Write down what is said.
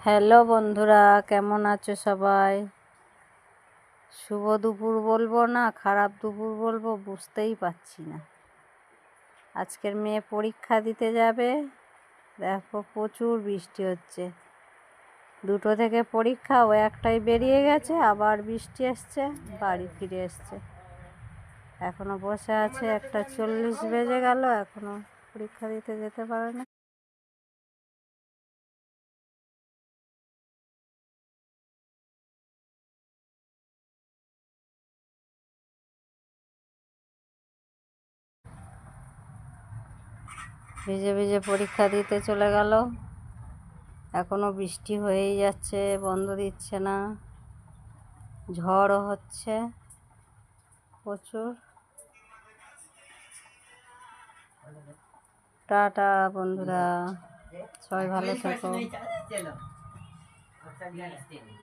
Hello বন্ধুরা, কেমন আছো সবাই? শুভ দুপুর বলবো না খারাপ দুপুর বলবো বুঝতেই পারছি না। আজকের মেয়ে পরীক্ষা দিতে যাবে, দেখো প্রচুর বৃষ্টি হচ্ছে। 2টো থেকে পরীক্ষা, ও একটাই বেরিয়ে গেছে, আবার বৃষ্টি এসছে, বাড়ি ফিরে এসছে। এখনো বসে আছে, 1:40 বেজে গেল, এখনো পরীক্ষা দিতে যেতে পারে না। ভিজে ভিজে পরীক্ষা দিতে চলে গেল, এখনো বৃষ্টি হয়েই যাচ্ছে, বন্ধ দিচ্ছে না, ঝড়ও হচ্ছে প্রচুর। টাটা বন্ধুরা, সবাই ভালো থেকো।